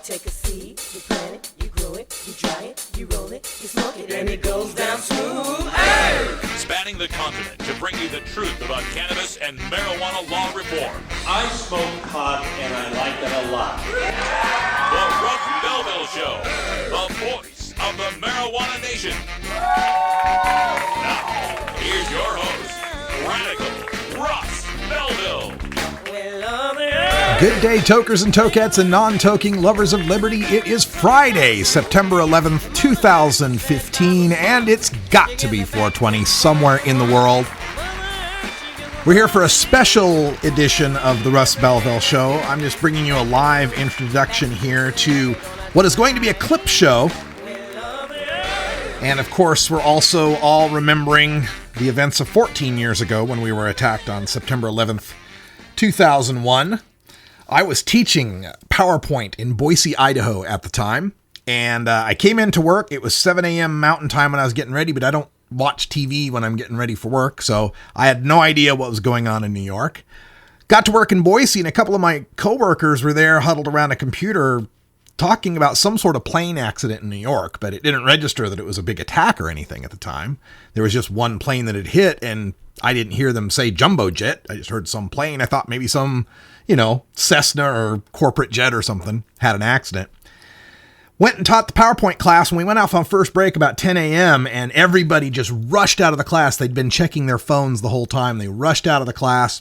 take a seed, you plant it, you grow it, you dry it, you roll it, you smoke it, and it goes down smooth. Hey! Spanning the continent to bring you the truth about cannabis and marijuana law reform. I smoke pot and I like it a lot. The Russ Belville Show, the voice of the marijuana nation. Now, here's your host, Radical Russ Belville. Good day, tokers and tokettes and non-toking lovers of liberty. It is Friday, September 11th, 2015, and it's got to be 420 somewhere in the world. We're here for a special edition of the Russ Belville Show. I'm just bringing you a live introduction here to what is going to be a clip show. And of course, we're also all remembering the events of 14 years ago when we were attacked on September 11th, 2001. I was teaching PowerPoint in Boise, Idaho at the time, and I came into work. It was 7 a.m. Mountain Time when I was getting ready, but I don't watch TV when I'm getting ready for work, so I had no idea what was going on in New York. Got to work in Boise, and a couple of my coworkers were there huddled around a computer talking about some sort of plane accident in New York, but it didn't register that it was a big attack or anything at the time. There was just one plane that had hit, and I didn't hear them say jumbo jet. I just heard some plane. I thought maybe some, Cessna or corporate jet or something had an accident. Went and taught the PowerPoint class, and we went off on first break about 10 a.m., and everybody just rushed out of the class. They'd been checking their phones the whole time. They rushed out of the class,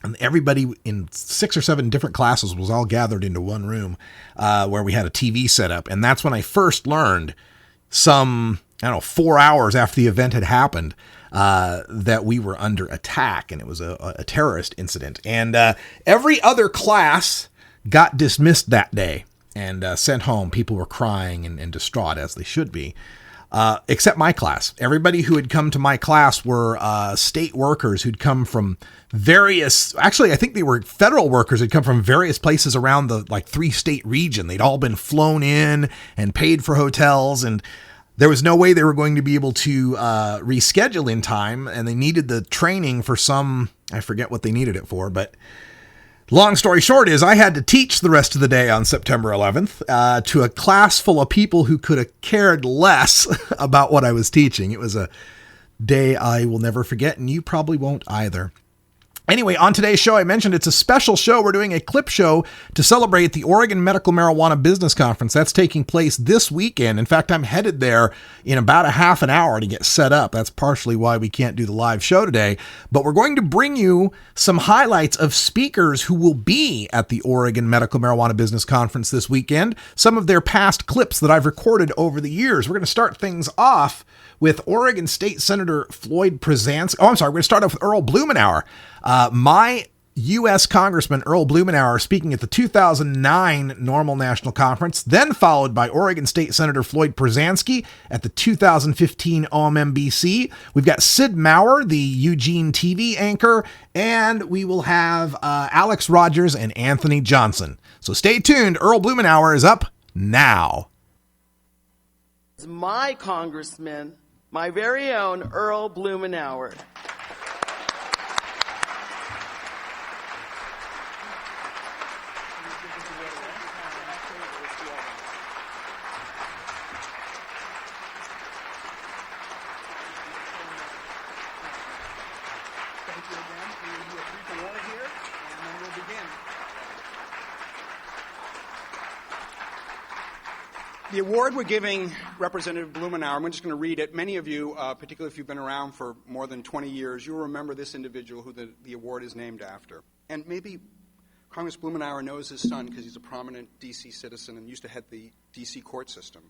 and everybody in 6 or 7 different classes was all gathered into one room where we had a TV set up. And that's when I first learned 4 hours after the event had happened, that we were under attack, and it was a terrorist incident. And every other class got dismissed that day and sent home. People were crying and distraught, as they should be, except my class. Everybody who had come to my class were state workers who'd come from I think they were federal workers who'd come from various places around the 3-state region. They'd all been flown in and paid for hotels, and there was no way they were going to be able to reschedule in time, and they needed the training for I forget what they needed it for, but long story short is I had to teach the rest of the day on September 11th to a class full of people who could have cared less about what I was teaching. It was a day I will never forget, and you probably won't either. Anyway, on today's show, I mentioned it's a special show. We're doing a clip show to celebrate the Oregon Medical Marijuana Business Conference. That's taking place this weekend. In fact, I'm headed there in about a half an hour to get set up. That's partially why we can't do the live show today. But we're going to bring you some highlights of speakers who will be at the Oregon Medical Marijuana Business Conference this weekend, some of their past clips that I've recorded over the years. We're going to start things off with Oregon State Senator Floyd Przansky. We're going to start off with Earl Blumenauer. My U.S. Congressman Earl Blumenauer speaking at the 2009 Normal National Conference, then followed by Oregon State Senator Floyd Przansky at the 2015 OMMBC. We've got Sid Maurer, the Eugene TV anchor, and we will have Alex Rogers and Anthony Johnson. So stay tuned. Earl Blumenauer is up now. My congressman, my very own Earl Blumenauer. The award we're giving Representative Blumenauer, I'm just going to read it. Many of you, particularly if you've been around for more than 20 years, you'll remember this individual who the award is named after. And maybe Congress Blumenauer knows his son because he's a prominent D.C. citizen and used to head the D.C. court system.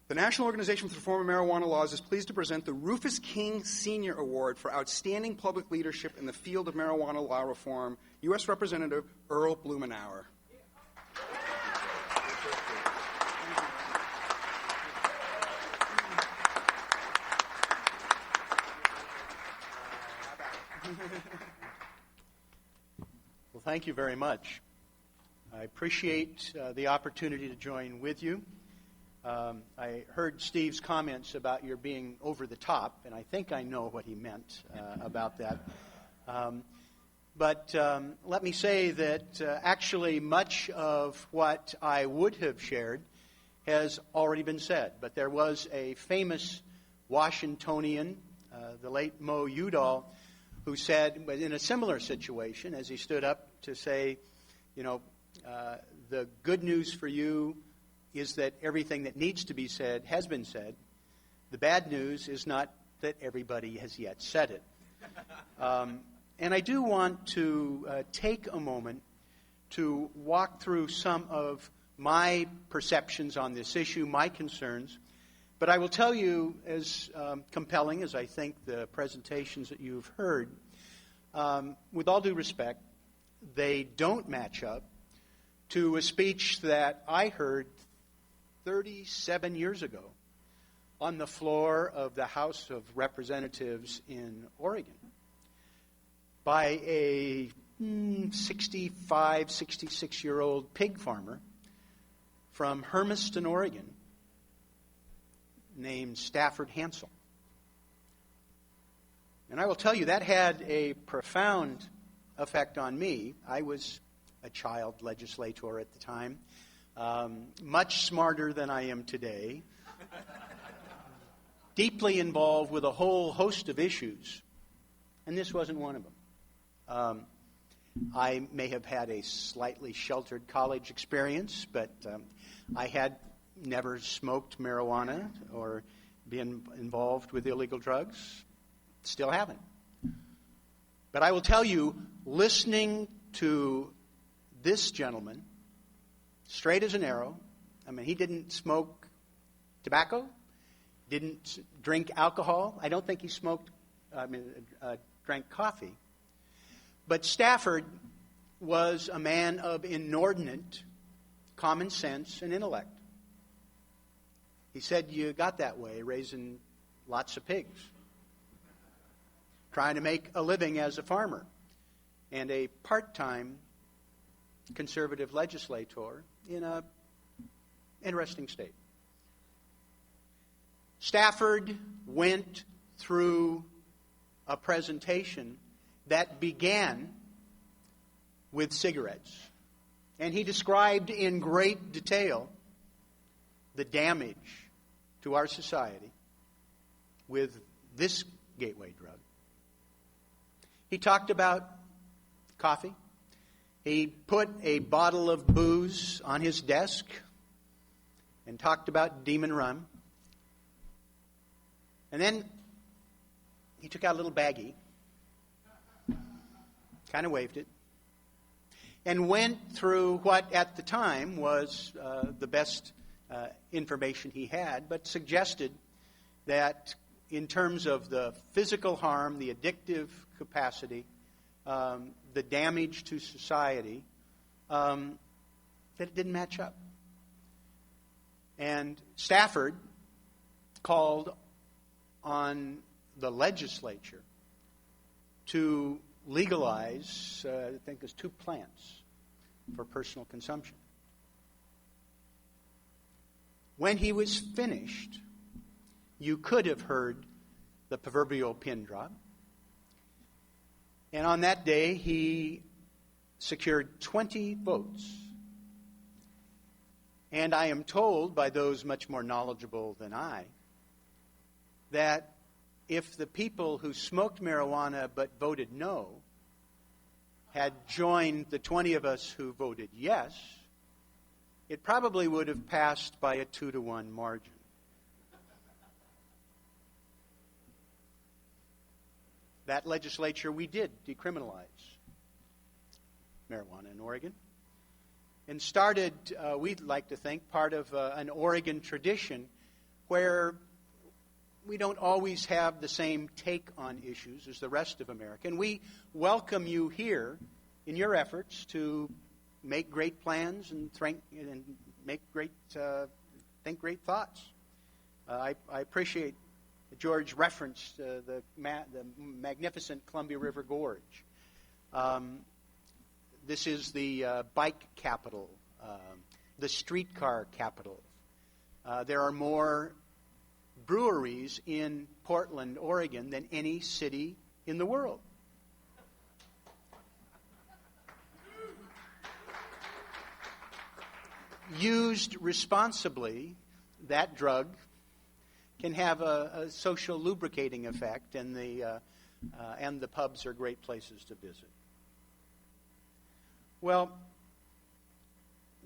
The National Organization for the Reform of Marijuana Laws is pleased to present the Rufus King Senior Award for Outstanding Public Leadership in the Field of Marijuana Law Reform, U.S. Representative Earl Blumenauer. Well, thank you very much. I appreciate the opportunity to join with you. I heard Steve's comments about your being over the top, and I think I know what he meant about that. But let me say that actually much of what I would have shared has already been said. But there was a famous Washingtonian, the late Mo Udall, who said, in a similar situation, as he stood up to say, the good news for you is that everything that needs to be said has been said. The bad news is not that everybody has yet said it. And I do want to take a moment to walk through some of my perceptions on this issue, my concerns. But I will tell you, as compelling as I think the presentations that you've heard, with all due respect, they don't match up to a speech that I heard 37 years ago on the floor of the House of Representatives in Oregon by a 65, 66-year-old pig farmer from Hermiston, Oregon, named Stafford Hansel. And I will tell you, that had a profound effect on me. I was a child legislator at the time, much smarter than I am today, deeply involved with a whole host of issues, and this wasn't one of them. I may have had a slightly sheltered college experience, but I had never smoked marijuana or been involved with illegal drugs. Still haven't. But I will tell you, listening to this gentleman, straight as an arrow, I mean, he didn't smoke tobacco, didn't drink alcohol. I don't think he drank coffee. But Stafford was a man of inordinate common sense and intellect. He said, you got that way, raising lots of pigs, trying to make a living as a farmer, and a part-time conservative legislator in an interesting state. Stafford went through a presentation that began with cigarettes, and he described in great detail the damage to our society with this gateway drug. He talked about coffee. He put a bottle of booze on his desk and talked about Demon Rum. And then he took out a little baggie, kind of waved it, and went through what at the time was the best information he had, but suggested that in terms of the physical harm, the addictive capacity, the damage to society, that it didn't match up. And Stafford called on the legislature to legalize, I think it was 2 plants for personal consumption. When he was finished, you could have heard the proverbial pin drop. And on that day, he secured 20 votes. And I am told by those much more knowledgeable than I that if the people who smoked marijuana but voted no had joined the 20 of us who voted yes, it probably would have passed by a 2-to-1 margin. That legislature, we did decriminalize marijuana in Oregon and started, we'd like to think, part of an Oregon tradition where we don't always have the same take on issues as the rest of America. And we welcome you here in your efforts to make great plans and think great thoughts. I appreciate George referenced the magnificent Columbia River Gorge. This is the bike capital, the streetcar capital. There are more breweries in Portland, Oregon than any city in the world. used responsibly, that drug can have a social lubricating effect, and the pubs are great places to visit. Well,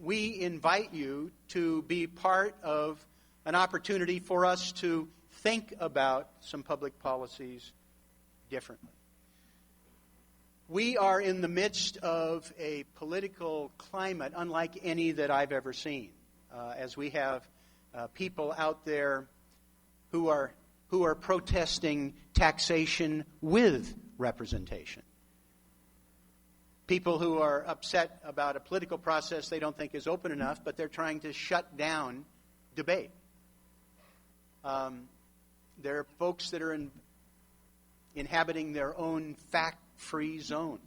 we invite you to be part of an opportunity for us to think about some public policies differently. We are in the midst of a political climate unlike any that I've ever seen, as we have people out there who are protesting taxation with representation. People who are upset about a political process they don't think is open enough, but they're trying to shut down debate. There are folks that are inhabiting their own fact-free zone.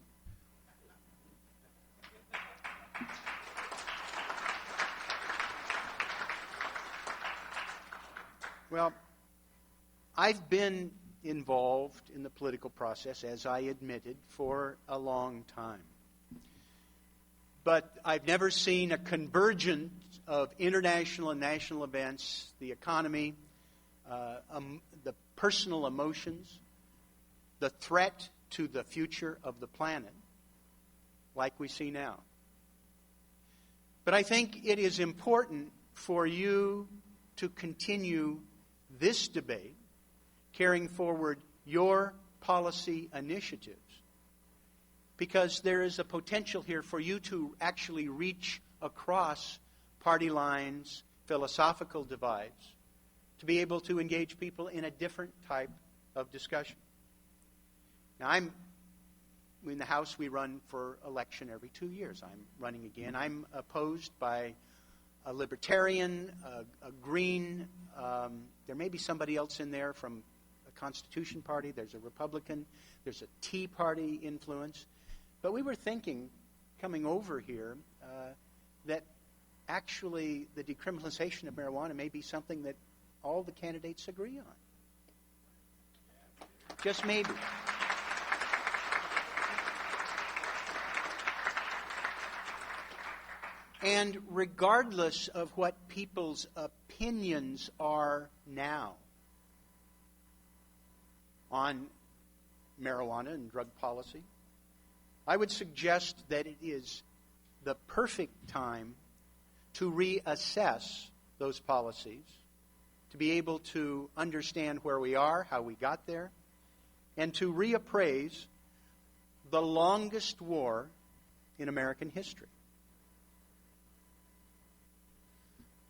Well, I've been involved in the political process, as I admitted, for a long time. But I've never seen a convergence of international and national events, the economy, the personal emotions, the threat to the future of the planet, like we see now. But I think it is important for you to continue this debate, carrying forward your policy initiatives, because there is a potential here for you to actually reach across party lines, philosophical divides, to be able to engage people in a different type of discussion. Now, in the House, we run for election every 2 years. I'm running again. I'm opposed by a libertarian, a green. There may be somebody else in there from the Constitution Party. There's a Republican. There's a Tea Party influence. But we were thinking, coming over here, that actually the decriminalization of marijuana may be something that all the candidates agree on. Just maybe. And regardless of what people's opinions are now on marijuana and drug policy, I would suggest that it is the perfect time to reassess those policies, to be able to understand where we are, how we got there, and to reappraise the longest war in American history.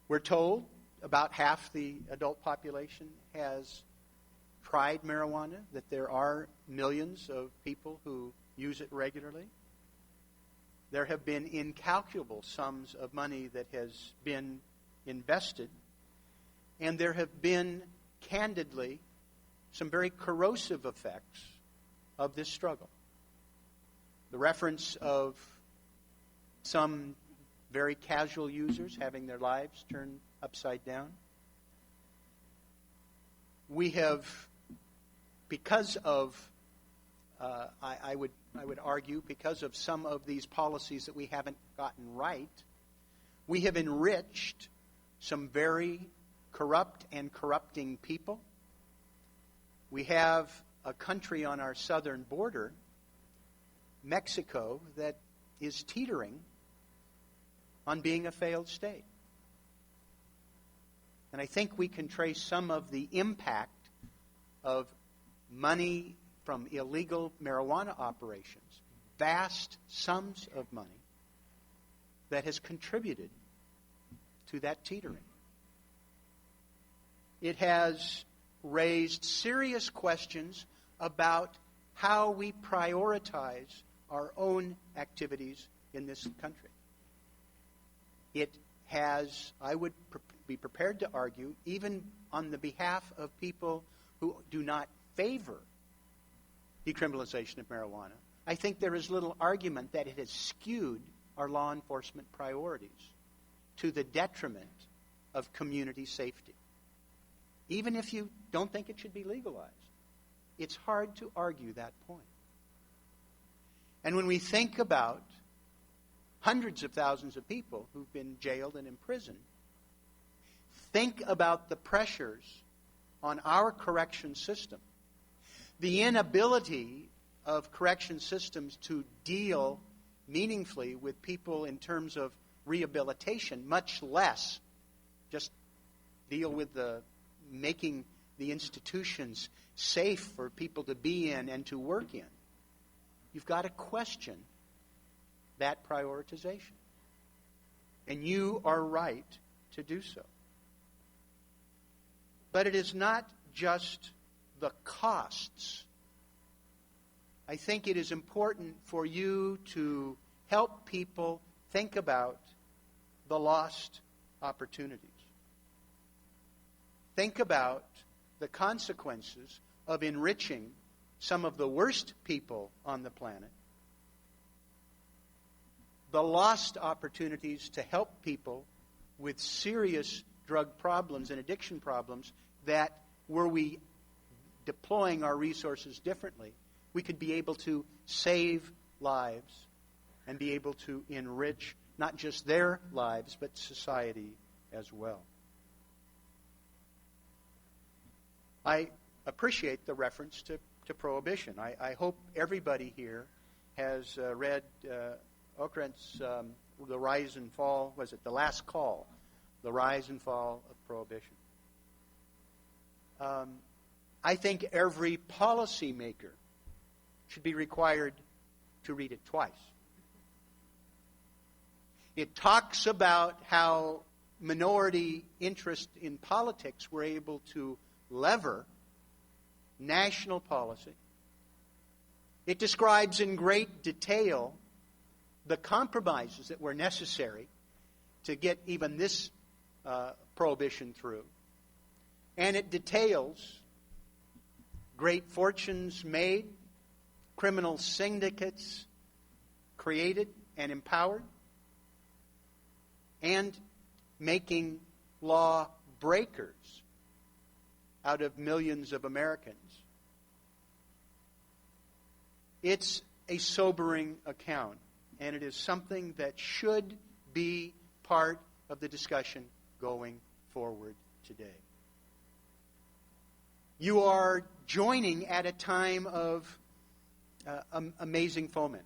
We're told about half the adult population has tried marijuana, that there are millions of people who use it regularly. There have been incalculable sums of money that has been invested, and there have been, candidly, some very corrosive effects of this struggle. The reference of some very casual users having their lives turned upside down. We have, because of, I would argue, because of some of these policies that we haven't gotten right, we have enriched some very corrupt and corrupting people. We have a country on our southern border, Mexico, that is teetering on being a failed state. And I think we can trace some of the impact of money from illegal marijuana operations, vast sums of money, that has contributed to that teetering. It has raised serious questions about how we prioritize our own activities in this country. It has, I would be prepared to argue, even on the behalf of people who do not favor decriminalization of marijuana, I think there is little argument that it has skewed our law enforcement priorities to the detriment of community safety. Even if you don't think it should be legalized, it's hard to argue that point. And when we think about hundreds of thousands of people who've been jailed and imprisoned. Think about the pressures on our correction system. The inability of correction systems to deal meaningfully with people in terms of rehabilitation, much less just deal with making the institutions safe for people to be in and to work in. You've got to question that prioritization. And you are right to do so. But it is not just the costs. I think it is important for you to help people think about the lost opportunities. Think about the consequences of enriching some of the worst people on the planet. The lost opportunities to help people with serious drug problems and addiction problems that, were we deploying our resources differently, we could be able to save lives and be able to enrich not just their lives, but society as well. I appreciate the reference to prohibition. I hope everybody here has read Ockrent's The Rise and Fall, was it The Last Call? The Rise and Fall of Prohibition. I think every policymaker should be required to read it twice. It talks about how minority interest in politics were able to lever national policy. It describes in great detail the compromises that were necessary to get even this prohibition through. And it details great fortunes made, criminal syndicates created and empowered, and making law breakers out of millions of Americans. It's a sobering account, and it is something that should be part of the discussion going forward today. You are joining at a time of amazing foment.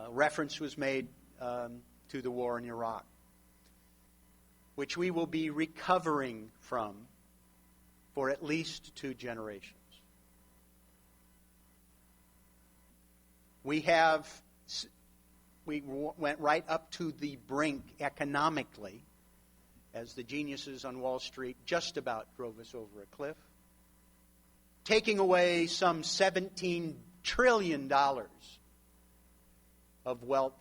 Reference was made to the war in Iraq, which we will be recovering from for at least 2 generations. We went right up to the brink economically as the geniuses on Wall Street just about drove us over a cliff, taking away some $17 trillion of wealth,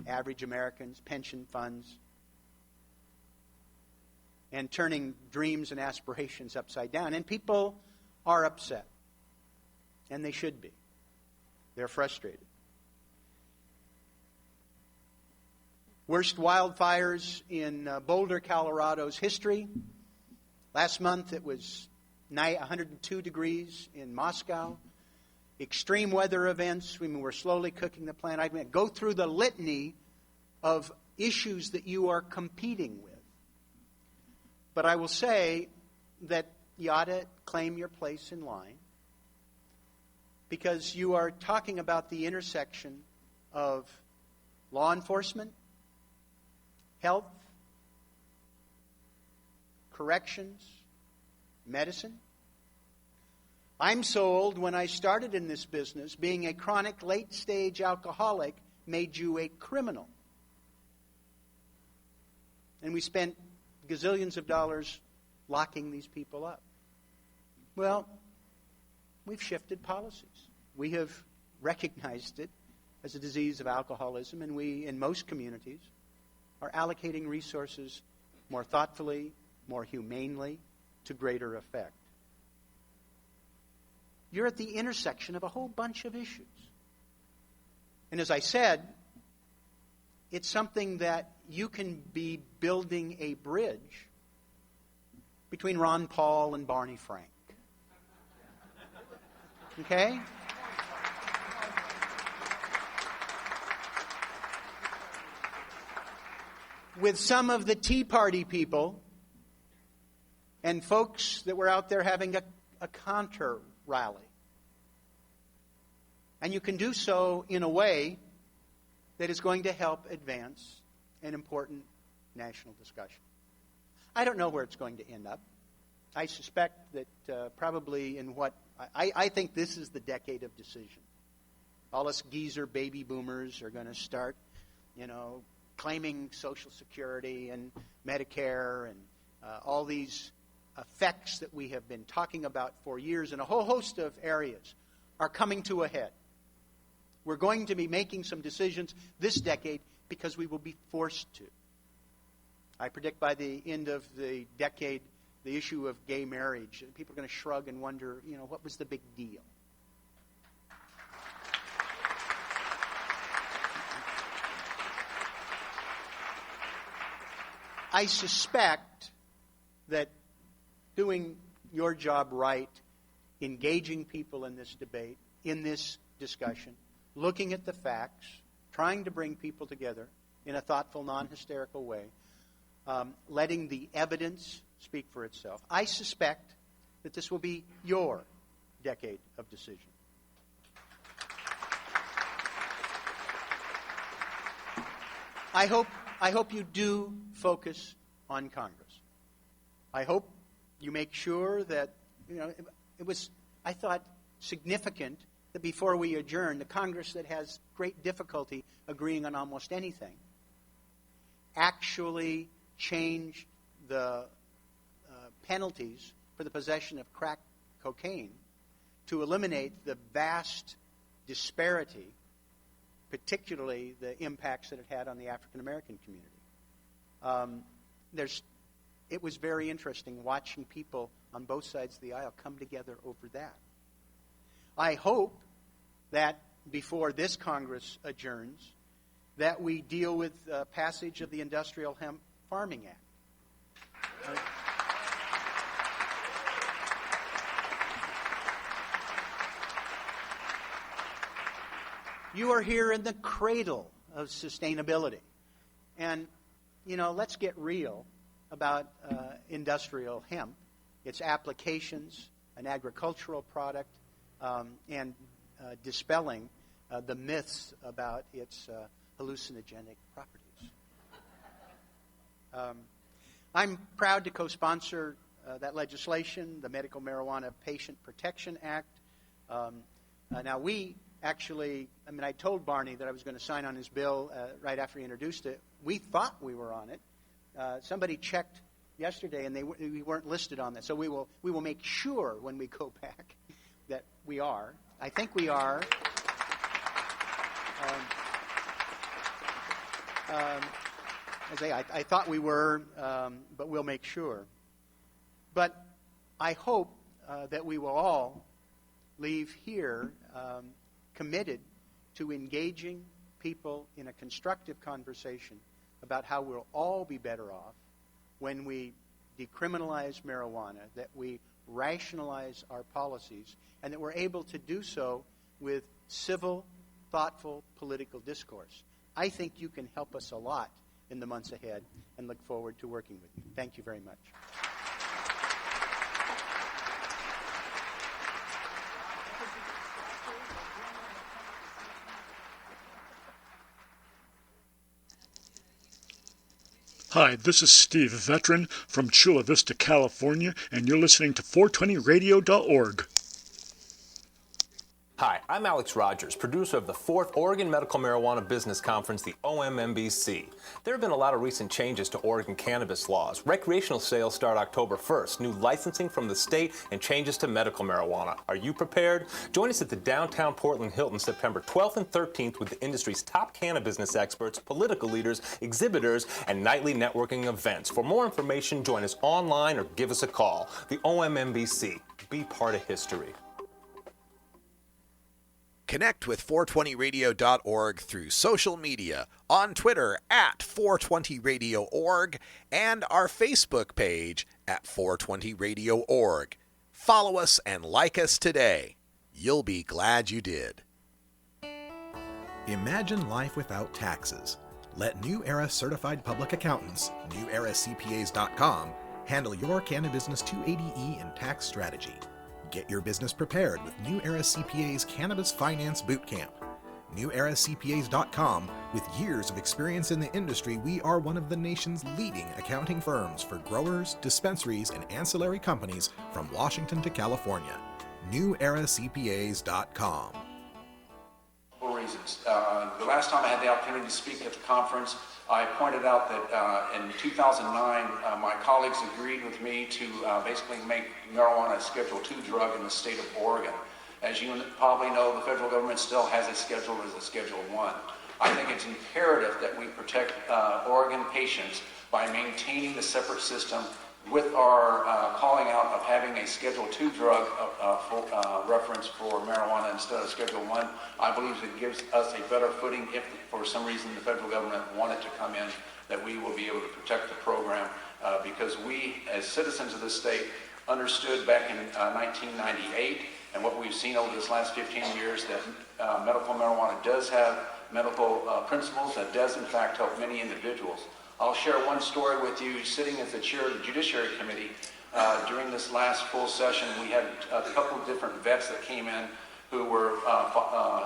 average Americans, pension funds, and turning dreams and aspirations upside down. And people are upset, and they should be. They're frustrated. Worst wildfires in Boulder, Colorado's history. Last month it was 102 degrees in Moscow. Extreme weather events. We're slowly cooking the planet. I mean, go through the litany of issues that you are competing with. But I will say that you ought to claim your place in line, because you are talking about the intersection of law enforcement, health, corrections, medicine. I'm so old, when I started in this business, being a chronic late-stage alcoholic made you a criminal. And we spent gazillions of dollars locking these people up. Well, we've shifted policies. We have recognized it as a disease of alcoholism, and we, in most communities, are allocating resources more thoughtfully, more humanely, to greater effect. You're at the intersection of a whole bunch of issues. And as I said, it's something that you can be building a bridge between Ron Paul and Barney Frank. Okay? with some of the Tea Party people and folks that were out there having a counter rally. And you can do so in a way that is going to help advance an important national discussion. I don't know where it's going to end up. I suspect that probably in what I think this is the decade of decision. All us geezer baby boomers are going to start, claiming Social Security and Medicare and all these effects that we have been talking about for years in a whole host of areas are coming to a head. We're going to be making some decisions this decade because we will be forced to. I predict by the end of the decade, the issue of gay marriage, people are going to shrug and wonder, what was the big deal? I suspect that doing your job right, engaging people in this debate, in this discussion, looking at the facts, trying to bring people together in a thoughtful, non-hysterical way, letting the evidence speak for itself. I suspect that this will be your decade of decision. I hope you do focus on Congress. I hope you make sure that, it was, I thought, significant that before we adjourn, the Congress that has great difficulty agreeing on almost anything actually changed the penalties for the possession of crack cocaine to eliminate the vast disparity, particularly the impacts that it had on the African American community. It was very interesting watching people on both sides of the aisle come together over that. I hope that before this Congress adjourns, that we deal with passage of the Industrial Hemp Farming Act. You are here in the cradle of sustainability. And, let's get real about industrial hemp, its applications, an agricultural product, and dispelling the myths about its hallucinogenic properties. I'm proud to co-sponsor that legislation, the Medical Marijuana Patient Protection Act. Now, we actually, I told Barney that I was going to sign on his bill right after he introduced it. We thought we were on it. Somebody checked yesterday, and we weren't listed on that. So we will make sure when we go back that we are. I think we are. I thought we were, but we'll make sure. But I hope that we will all leave here committed to engaging people in a constructive conversation about how we'll all be better off when we decriminalize marijuana, that we rationalize our policies, and that we're able to do so with civil, thoughtful political discourse. I think you can help us a lot in the months ahead, and look forward to working with you. Thank you very much. Hi, this is Steve, a veteran from Chula Vista, California, and you're listening to 420radio.org. Hi, I'm Alex Rogers, producer of the 4th Oregon Medical Marijuana Business Conference, the OMMBC. There have been a lot of recent changes to Oregon cannabis laws. Recreational sales start October 1st, new licensing from the state, and changes to medical marijuana. Are you prepared? Join us at the downtown Portland Hilton September 12th and 13th with the industry's top cannabis business experts, political leaders, exhibitors, and nightly networking events. For more information, join us online or give us a call. The OMMBC. Be part of history. Connect with 420radio.org through social media, on Twitter at 420radio.org, and our Facebook page at 420radio.org. Follow us and like us today. You'll be glad you did. Imagine life without taxes. Let New Era Certified Public Accountants, NewEraCPAs.com, handle your Cannabusiness 280E and tax strategy. Get your business prepared with New Era CPA's Cannabis Finance Bootcamp. NewEraCPAs.com, with years of experience in the industry, we are one of the nation's leading accounting firms for growers, dispensaries, and ancillary companies from Washington to California. NewEraCPAs.com. Reasons. The last time I had the opportunity to speak at the conference, I pointed out that in 2009, my colleagues agreed with me to basically make marijuana a Schedule II drug in the state of Oregon. As you probably know, the federal government still has it scheduled as a Schedule I. I think it's imperative that we protect Oregon patients by maintaining the separate system with our calling out of having a Schedule II drug reference for marijuana instead of Schedule I. I believe it gives us a better footing if for some reason the federal government wanted to come in, that we will be able to protect the program because we as citizens of this state understood back in 1998 and what we've seen over this last 15 years that medical marijuana does have medical principles that does in fact help many individuals. I'll share one story with you. Sitting as the chair of the Judiciary Committee, during this last full session, we had a couple of different vets that came in who were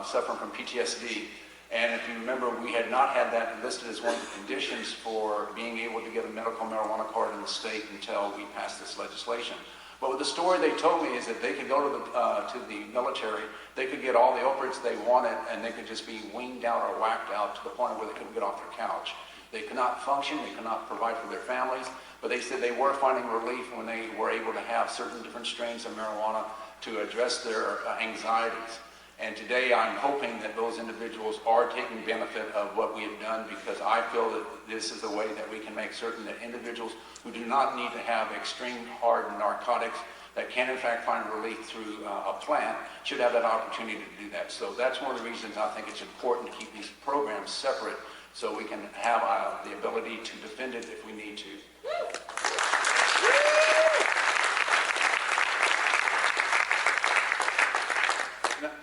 suffering from PTSD. And if you remember, we had not had that listed as one of the conditions for being able to get a medical marijuana card in the state until we passed this legislation. But with the story they told me is that they could go to the military, they could get all the opiates they wanted, and they could just be weaned out or whacked out to the point where they couldn't get off their couch. They could not function, they could not provide for their families, but they said they were finding relief when they were able to have certain different strains of marijuana to address their anxieties. And today I'm hoping that those individuals are taking benefit of what we have done because I feel that this is a way that we can make certain that individuals who do not need to have extreme hard narcotics that can in fact find relief through a plant should have that opportunity to do that. So that's one of the reasons I think it's important to keep these programs separate so we can have the ability to defend it if we need to.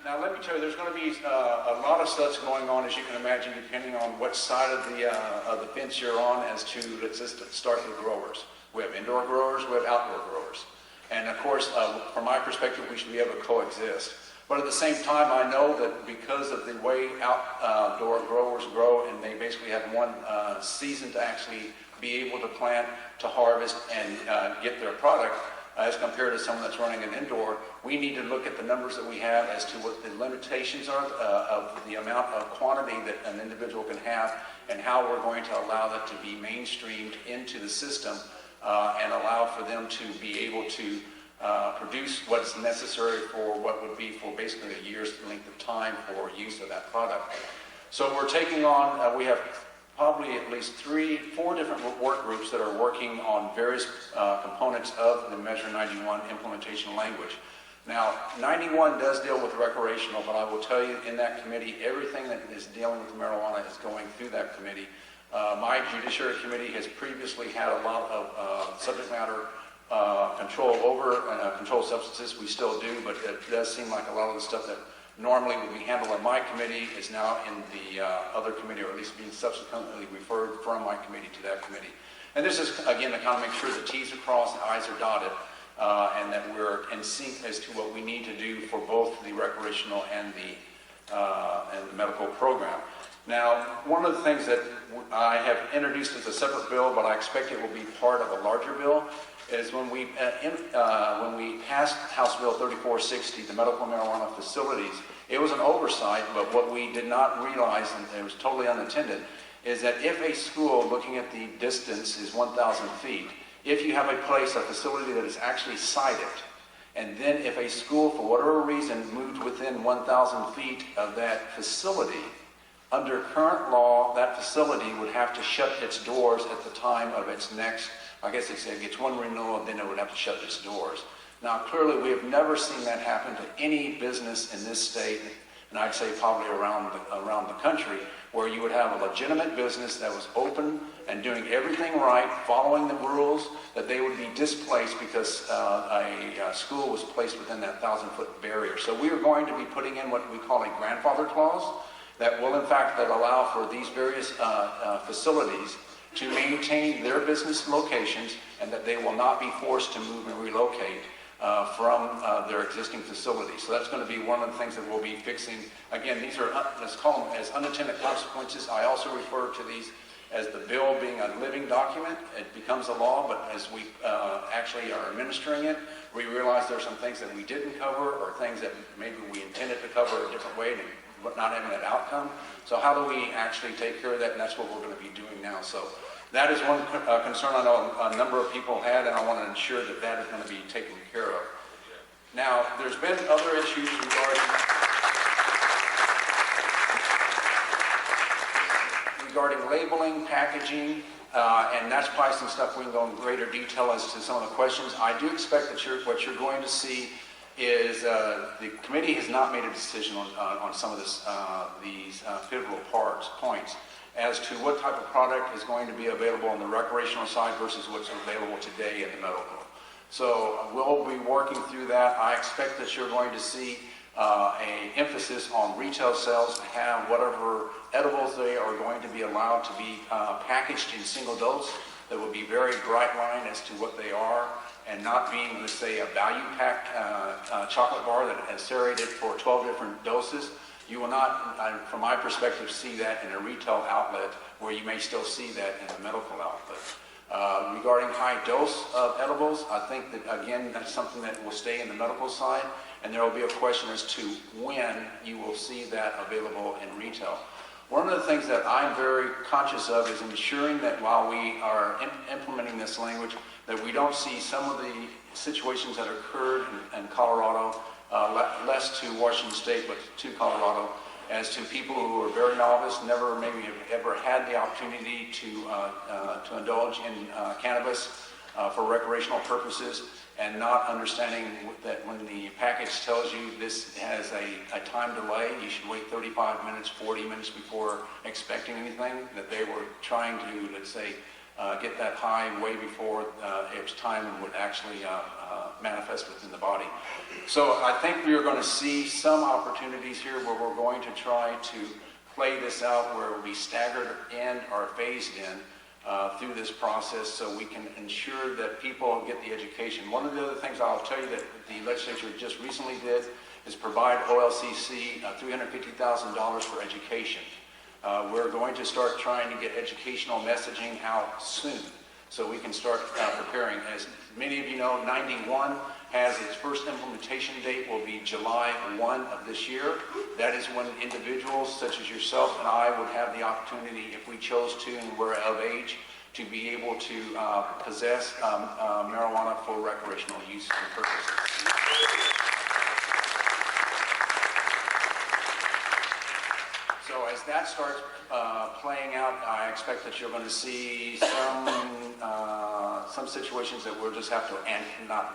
Now let me tell you, there's going to be a lot of stuff going on, as you can imagine, depending on what side of the fence you're on as to, let's just start with growers. We have indoor growers, we have outdoor growers. And of course, from my perspective, we should be able to coexist. But at the same time, I know that because of the way outdoor growers grow and they basically have one season to actually be able to plant, to harvest, and get their product, as compared to someone that's running an indoor, we need to look at the numbers that we have as to what the limitations are of the amount of quantity that an individual can have and how we're going to allow that to be mainstreamed into the system and allow for them to be able to produce what's necessary for what would be for basically a year's length of time for use of that product. So we're taking on, we have probably at least 4 different work groups that are working on various components of the Measure 91 implementation language. Now, 91 does deal with recreational, but I will tell you in that committee, everything that is dealing with marijuana is going through that committee. My Judiciary Committee has previously had a lot of subject matter control over controlled substances. We still do, but it does seem like a lot of the stuff that normally would be handled in my committee is now in the other committee, or at least being subsequently referred from my committee to that committee. And this is, again, to kind of make sure the T's are crossed, the I's are dotted, and that we're in sync as to what we need to do for both the recreational and the medical program. Now, one of the things that I have introduced as a separate bill, but I expect it will be part of a larger bill, is when we passed House Bill 3460, the medical marijuana facilities, it was an oversight, but what we did not realize, and it was totally unintended, is that if a school, looking at the distance, is 1,000 feet, if you have a place, a facility that is actually sited, and then if a school, for whatever reason, moved within 1,000 feet of that facility, under current law, that facility would have to shut its doors at the time of its next, I guess they say it gets one renewal, and then it would have to shut its doors. Now, clearly, we have never seen that happen to any business in this state, and I'd say probably around the country, where you would have a legitimate business that was open and doing everything right, following the rules, that they would be displaced because a school was placed within that 1,000-foot barrier. So we are going to be putting in what we call a grandfather clause. that will in fact that allow for these various facilities to maintain their business locations, and that they will not be forced to move and relocate from their existing facilities. So that's going to be one of the things that we'll be fixing. Again, these are, let's call them as unintended consequences. I also refer to these as the bill being a living document. It becomes a law, but as we actually are administering it, we realize there are some things that we didn't cover, or things that maybe we intended to cover a different way, but not having that outcome. So how do we actually take care of that? And that's what we're going to be doing now. So that is one concern I know a number of people had, and I want to ensure that that is going to be taken care of. Now, there's been other issues regarding labeling, packaging, and that's probably some stuff we can go in greater detail as to some of the questions. I do expect that what you're going to see is the committee has not made a decision on some of these pivotal points as to what type of product is going to be available on the recreational side versus what's available today in the medical. So we'll be working through that. I expect that you're going to see an emphasis on retail sales to have whatever edibles they are going to be allowed to be packaged in single dose. That will be very bright line as to what they are, and not being, let's say, a value pack chocolate bar that is serrated for 12 different doses. You will not, from my perspective, see that in a retail outlet, where you may still see that in a medical outlet. Regarding high dose of edibles, I think that, again, that's something that will stay in the medical side, and there will be a question as to when you will see that available in retail. One of the things that I'm very conscious of is ensuring that while we are implementing this language, that we don't see some of the situations that occurred in Colorado, less to Washington State, but to Colorado, as to people who are very novice, never maybe have ever had the opportunity to indulge in cannabis for recreational purposes, and not understanding that when the package tells you this has a time delay, you should wait 35 minutes, 40 minutes before expecting anything, that they were trying to, let's say, get that high way before its time and would actually manifest within the body. So I think we are going to see some opportunities here where we're going to try to play this out, where it will be staggered in or phased in through this process, so we can ensure that people get the education. One of the other things I'll tell you that the legislature just recently did is provide OLCC $350,000 for education. We're going to start trying to get educational messaging out soon, so we can start preparing. As many of you know, 91 has its first implementation date will be July 1 of this year. That is when individuals such as yourself and I would have the opportunity, if we chose to and were of age, to be able to possess marijuana for recreational use and purposes. So as that starts playing out, I expect that you're going to see some situations that we'll just have to,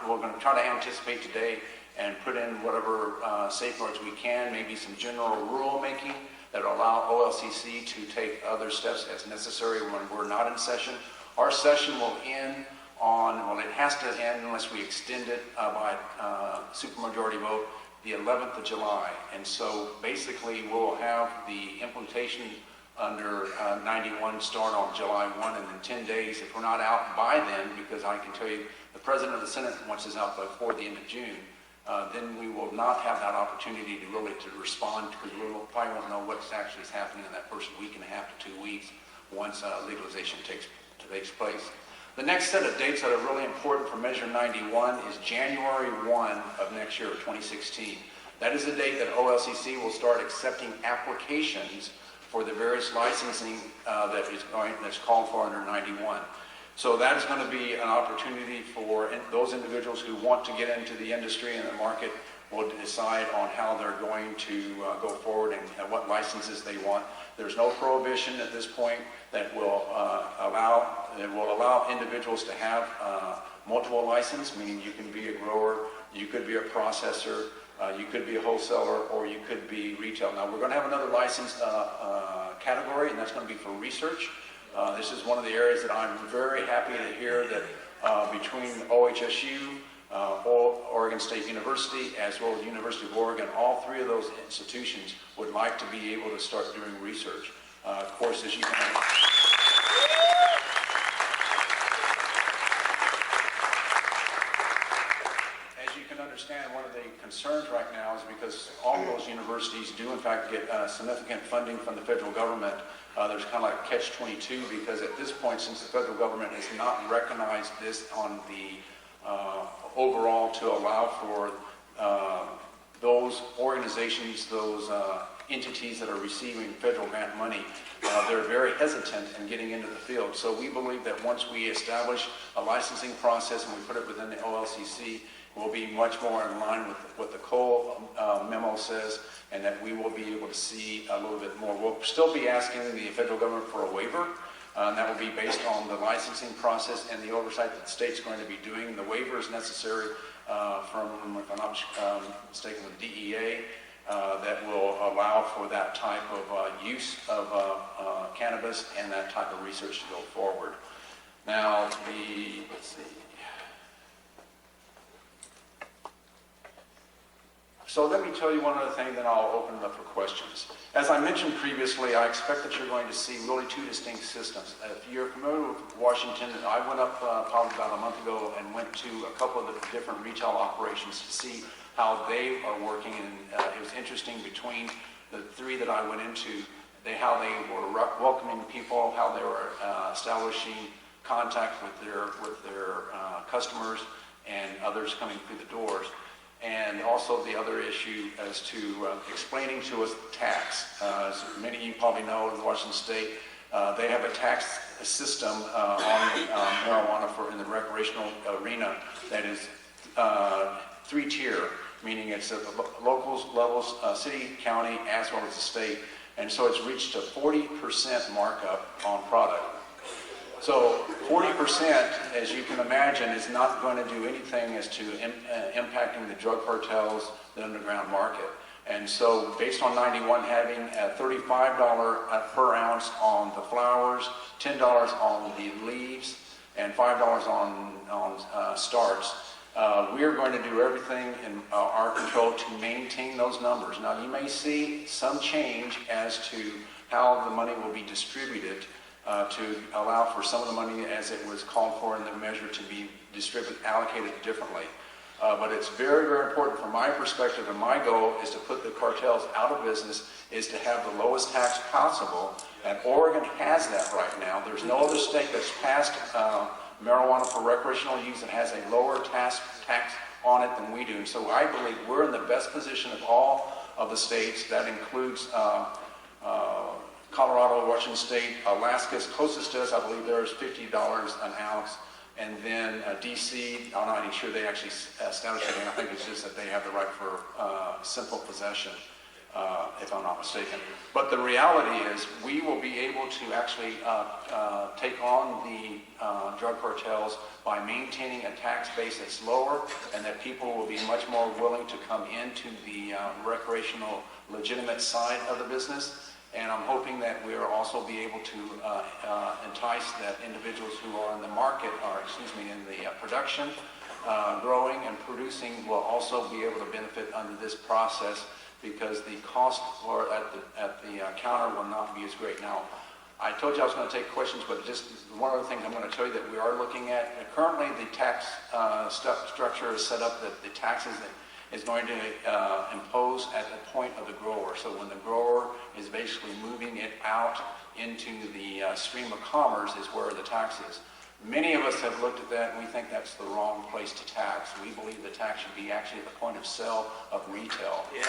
we're going to try to anticipate today and put in whatever safeguards we can, maybe some general rule making that will allow OLCC to take other steps as necessary when we're not in session. Our session will end on, well, it has to end unless we extend it by supermajority vote, the 11th of July. And so basically we'll have the implementation under 91 start on July 1, and in 10 days, if we're not out by then, because I can tell you the President of the Senate wants us out before the end of June, then we will not have that opportunity to really respond, because we probably won't know what's actually happening in that first week and a half to 2 weeks once legalization takes place. The next set of dates that are really important for Measure 91 is January 1 of next year, 2016. That is the date that OLCC will start accepting applications for the various licensing that's called for under 91. So that is going to be an opportunity for those individuals who want to get into the industry and the market will decide on how they're going to go forward and what licenses they want. There's no prohibition at this point that will allow individuals to have multiple licenses, meaning you can be a grower, you could be a processor, you could be a wholesaler, or you could be retail. Now we're going to have another license category, and that's going to be for research. This is one of the areas that I'm very happy to hear that between OHSU, Oregon State University, as well as University of Oregon. All three of those institutions would like to be able to start doing research. Of course, as you can understand, one of the concerns right now is because all of those universities do in fact get significant funding from the federal government. There's kind of like catch-22, because at this point, since the federal government has not recognized this on the overall to allow for those organizations, those entities that are receiving federal grant money, they're very hesitant in getting into the field. So we believe that once we establish a licensing process and we put it within the OLCC, we'll be much more in line with what the Cole memo says, and that we will be able to see a little bit more. We'll still be asking the federal government for a waiver. And that will be based on the licensing process and the oversight that the state's going to be doing. The waiver is necessary from, if I'm not mistaken, the DEA that will allow for that type of use of cannabis and that type of research to go forward. Now, let's see. So let me tell you one other thing, then I'll open it up for questions. As I mentioned previously, I expect that you're going to see really two distinct systems. If you're familiar with Washington, I went up probably about a month ago and went to a couple of the different retail operations to see how they are working, and it was interesting between the three that I went into, how they were welcoming people, how they were establishing contact with their customers and others coming through the doors. And also the other issue as to explaining to us tax. As many of you probably know, in Washington State, they have a tax system on marijuana in the recreational arena that is three-tier, meaning it's at the locals levels, city, county, as well as the state. And so it's reached a 40% markup on product. So 40%, as you can imagine, is not going to do anything as to impacting the drug cartels, the underground market. And so based on 91 having a $35 per ounce on the flowers, $10 on the leaves, and $5 on starts, we are going to do everything in our control to maintain those numbers. Now, you may see some change as to how the money will be distributed to allow for some of the money, as it was called for in the measure, to be allocated differently. But it's very, very important from my perspective, and my goal is to put the cartels out of business, is to have the lowest tax possible. And Oregon has that right now. There's no other state that's passed marijuana for recreational use that has a lower tax on it than we do. And so I believe we're in the best position of all of the states. That includes Colorado, Washington State, Alaska's closest to us. I believe there is $50 an ounce. And then D.C., I'm not even sure they actually established it. I think it's just that they have the right for simple possession, if I'm not mistaken. But the reality is we will be able to actually take on the drug cartels by maintaining a tax base that's lower, and that people will be much more willing to come into the recreational, legitimate side of the business. And I'm hoping that we'll also be able to entice that individuals who are in the market, or in the production, growing and producing, will also be able to benefit under this process, because the cost at the counter will not be as great. Now, I told you I was going to take questions, but just one other thing I'm going to tell you that we are looking at. Currently, the tax structure is set up that the taxes that is going to impose at the point of the grower. So when the grower is basically moving it out into the stream of commerce is where the tax is. Many of us have looked at that, and we think that's the wrong place to tax. We believe the tax should be actually at the point of sale of retail. Yeah.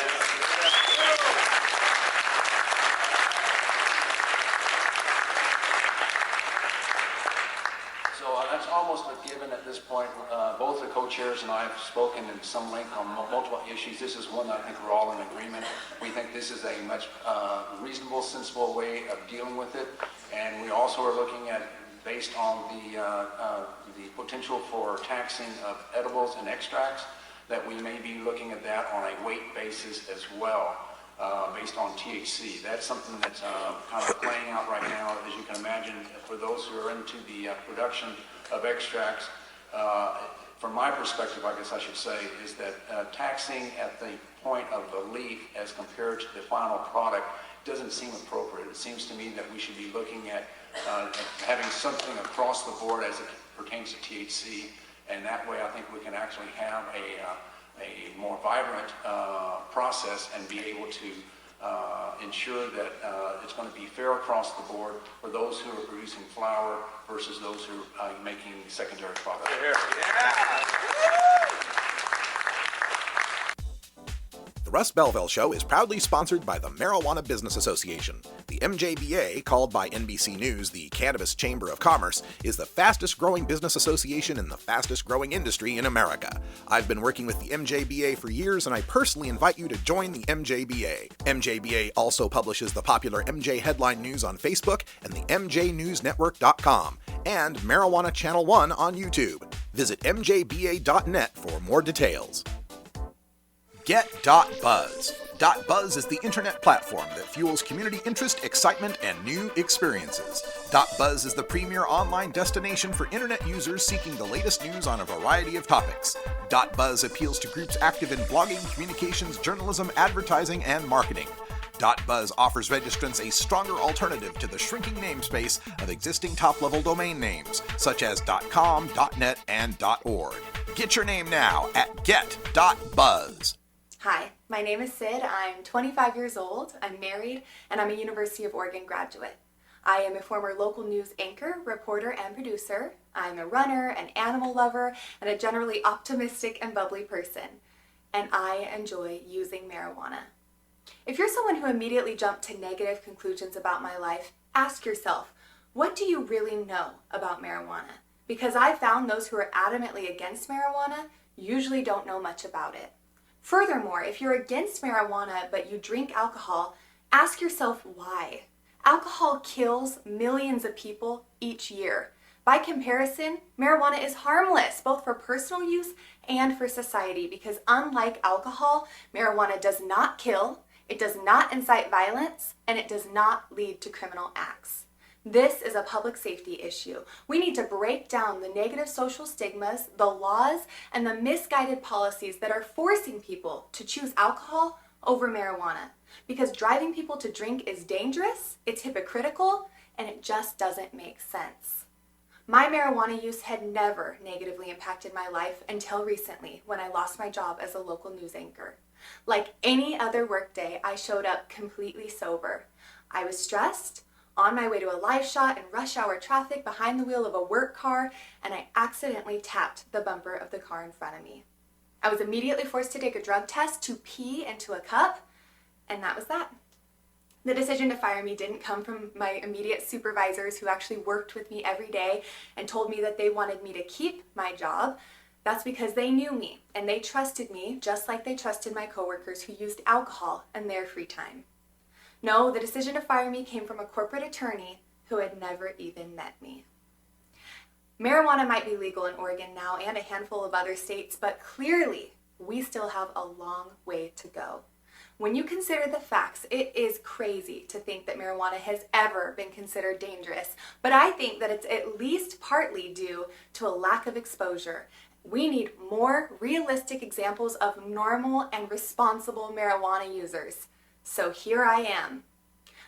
That's almost a given at this point. Both the co-chairs and I have spoken in some length on multiple issues. This is one that I think we're all in agreement. We think this is a much reasonable, sensible way of dealing with it. And we also are looking at, based on the potential for taxing of edibles and extracts, that we may be looking at that on a weight basis as well. Based on THC. That's something that's kind of playing out right now, as you can imagine, for those who are into the production of extracts. from my perspective, I guess I should say, is that taxing at the point of the leaf as compared to the final product doesn't seem appropriate. It seems to me that we should be looking at having something across the board as it pertains to THC, and that way I think we can actually have a more vibrant process and be able to ensure that it's going to be fair across the board for those who are producing flower versus those who are making secondary products. The Russ Belville Show is proudly sponsored by the Marijuana Business Association. The MJBA, called by NBC News the Cannabis Chamber of Commerce, is the fastest growing business association in the fastest growing industry in America. I've been working with the MJBA for years, and I personally invite you to join the MJBA. MJBA also publishes the popular MJ Headline News on Facebook and the MJNewsNetwork.com, and Marijuana Channel 1 on YouTube. Visit mjba.net for more details. Get.Buzz. .Buzz is the internet platform that fuels community interest, excitement, and new experiences. .Buzz is the premier online destination for internet users seeking the latest news on a variety of topics. .Buzz appeals to groups active in blogging, communications, journalism, advertising, and marketing. .Buzz offers registrants a stronger alternative to the shrinking namespace of existing top-level domain names, such as .com, .net, and .org. Get your name now at get.buzz. Hi, my name is Sid. I'm 25 years old, I'm married, and I'm a University of Oregon graduate. I am a former local news anchor, reporter, and producer. I'm a runner, an animal lover, and a generally optimistic and bubbly person. And I enjoy using marijuana. If you're someone who immediately jumped to negative conclusions about my life, ask yourself, what do you really know about marijuana? Because I found those who are adamantly against marijuana usually don't know much about it. Furthermore, if you're against marijuana but you drink alcohol, ask yourself why. Alcohol kills millions of people each year. By comparison, marijuana is harmless, both for personal use and for society, because unlike alcohol, marijuana does not kill, it does not incite violence, and it does not lead to criminal acts. This is a public safety issue. We need to break down the negative social stigmas, the laws, and the misguided policies that are forcing people to choose alcohol over marijuana. Because driving people to drink is dangerous, it's hypocritical, and it just doesn't make sense. My marijuana use had never negatively impacted my life until recently when I lost my job as a local news anchor. Like any other workday, I showed up completely sober. I was stressed, on my way to a live shot in rush hour traffic behind the wheel of a work car, and I accidentally tapped the bumper of the car in front of me. I was immediately forced to take a drug test to pee into a cup, and that was that. The decision to fire me didn't come from my immediate supervisors who actually worked with me every day and told me that they wanted me to keep my job. That's because they knew me and they trusted me just like they trusted my coworkers who used alcohol in their free time. No, the decision to fire me came from a corporate attorney who had never even met me. Marijuana might be legal in Oregon now and a handful of other states, but clearly we still have a long way to go. When you consider the facts, it is crazy to think that marijuana has ever been considered dangerous, but I think that it's at least partly due to a lack of exposure. We need more realistic examples of normal and responsible marijuana users. So here I am.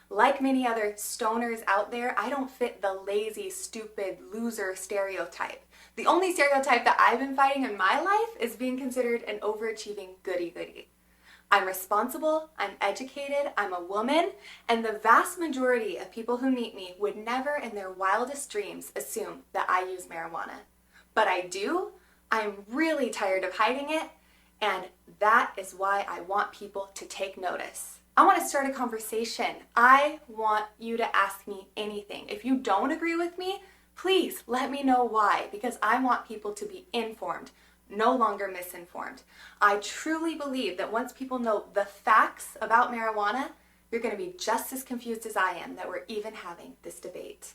Like many other stoners out there, I don't fit the lazy, stupid, loser stereotype. The only stereotype that I've been fighting in my life is being considered an overachieving goody-goody. I'm responsible, I'm educated, I'm a woman, and the vast majority of people who meet me would never in their wildest dreams assume that I use marijuana. But I do. I'm really tired of hiding it, and that is why I want people to take notice. I want to start a conversation. I want you to ask me anything. If you don't agree with me, please let me know why, because I want people to be informed, no longer misinformed. I truly believe that once people know the facts about marijuana, you're going to be just as confused as I am that we're even having this debate.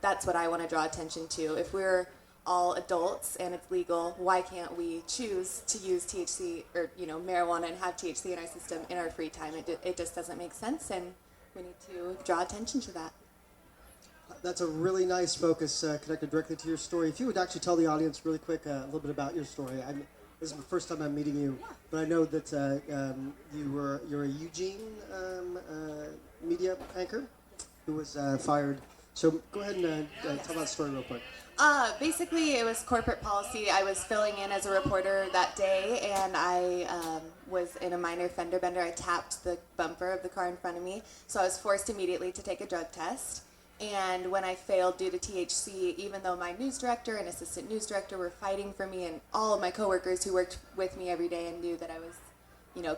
That's what I want to draw attention to. If we're all adults and it's legal, why can't we choose to use THC or marijuana and have THC in our system in our free time? It just doesn't make sense, and we need to draw attention to that. That's a really nice focus connected directly to your story. If you would actually tell the audience really quick a little bit about your story. This is the first time I'm meeting you, but I know that you're a Eugene media anchor who was fired. So go ahead and tell that story real quick. Basically, it was corporate policy. I was filling in as a reporter that day, and I was in a minor fender bender. I tapped the bumper of the car in front of me, so I was forced immediately to take a drug test. And when I failed due to THC, even though my news director and assistant news director were fighting for me, and all of my coworkers who worked with me every day and knew that I was,